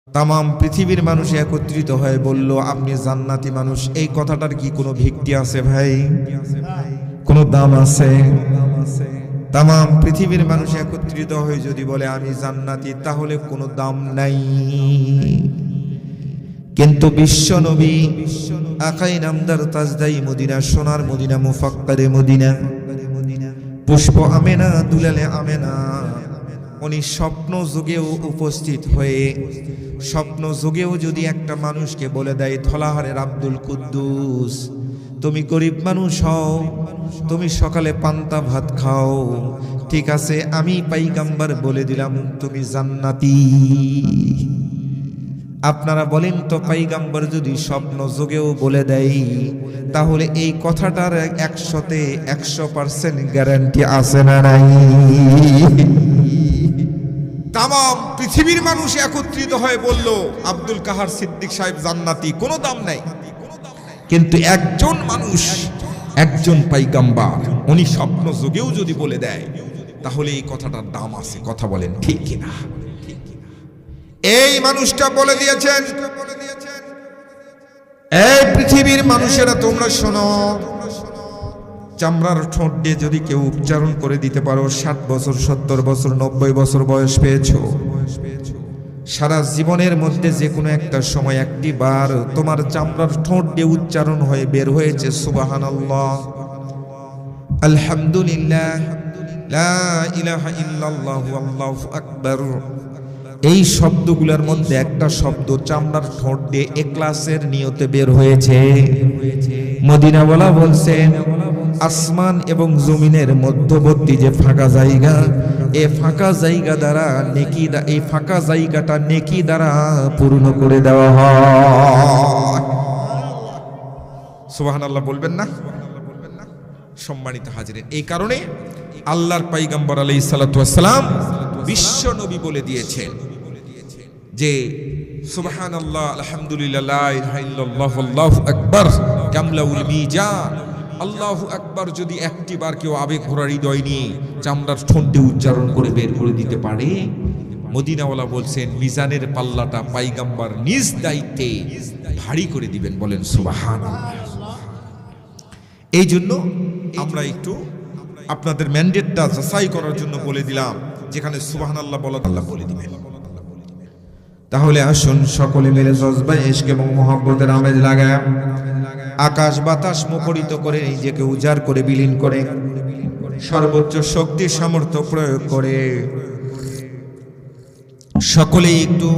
তামাম পৃথিবীর মানুষ একত্রিত হয়ে বলল আপনি জান্নাতি মানুষ। এই কথাটার কি কোনো ভিত্তি আছে ভাই? কোনো দাম আছে? তামাম পৃথিবীর মানুষ একত্রিত হয়ে যদি বলে আমি জান্নাতি, তাহলে কোনো দাম নাই। কিন্তু বিশ্ব নবী আকাই নামদার তাজদাই মদিনা, সোনার মদিনা, মুফাক্কারে মদিনা, পুষ্প আমেনা, দুলালে আমেনা, উনি স্বপ্ন যুগেও উপস্থিত হয়ে স্বপ্ন যুগেও যদি একটা মানুষকে বলে দেয় ধলাহারের আব্দুল কুদ্দুস, তুমি গরিব মানুষ হও, তুমি সকালে পান্তা ভাত খাও, ঠিক আছে আমি পাইগাম্বার বলে দিলাম তুমি জান্নাতি। আপনারা বলেন তো, পাইগাম্বার যদি স্বপ্ন যুগেও বলে দেয়, তাহলে এই কথাটার 100% গ্যারান্টি আছে না নাই? তামাম পৃথিবীর মানুষ একত্রিত হয়ে বলল আব্দুল কাহার সিদ্দিক সাহেব জান্নাতি, কোনো দাম নাই। কিন্তু একজন মানুষ, একজন পাইগাম্বার, উনি স্বপ্ন যুগেও যদি বলে দেয়, তাহলে এই কথাটার দাম আছে। কথা বলেন ঠিক কিনা? এই মানুষটা বলে দিয়েছেন, এই পৃথিবীর মানুষেরা তোমরা শোনো, চামড়ার ঠোঁট দিয়ে যদি কেউ উচ্চারণ করে দিতে পারো 60 বছর, 70 বছর, 90 বছর বয়স পেয়েছো, সারা জীবনের মধ্যে যে কোনো একটা সময় একটি বার তোমার চামড়ার ঠোঁট দিয়ে উচ্চারণ হয়ে বের হয়েছে সুবহানাল্লাহ, আলহামদুলিল্লাহ, লা ইলাহা ইল্লাল্লাহ, আল্লাহু আকবার, এই শব্দগুলোর মধ্যে একটা শব্দ চামড়ার ঠোঁট দিয়ে ইখলাসের নিয়তে বের হয়েছে। মদিনাওয়ালা বলছেন আসমান এবং জমিনের মধ্যবর্তী যে ফাঁকা জায়গা, এই ফাঁকা জায়গা দ্বারা নেকি, এই ফাঁকা জায়গাটা নেকি দ্বারা পূর্ণ করে দেওয়া হয়। সুবহানাল্লাহ বলবেন না? সম্মানিত হাজিরিন, এই কারণে আল্লাহর পয়গম্বর আলাইহিস সালাতু ওয়াস সালাম বিশ্ব নবী বলে দিয়েছেন যে সুবহানাল্লাহ, আলহামদুলিল্লাহ, লা ইলাহা ইল্লাল্লাহ, আল্লাহু আকবার, কামলাউল মিজান। আল্লাহু আকবার যদি একটি বার কেউ আবেগ ভরা হৃদয় নিয়ে চামড়ার ঠোঁটে উচ্চারণ করে বের করে দিতে পারে, মদিনাওয়ালা বলছেন মিজানের পাল্লাটা পয়গম্বর নিজ দায়িত্বে ভারী করে দিবেন। বলেন সুবহানাল্লাহ। এই জন্য আমরা একটু আপনাদের ম্যান্ডেটটা যাচাই করার জন্য বলে দিলাম, যেখানে সুবহানাল্লাহ বলা আল্লাহ বলে দিবেন। তাহলে আসুন সকলে মিলে জজবায়ে ইশক এবং মুহাব্বতের আমেজ লাগায় আকাশ বাতাস মুখরিত করে নিজেকে উজাড় করে বিলীন করে সর্বোচ্চ শক্তি সামর্থ্য প্রয়োগ করে সকলেই একটু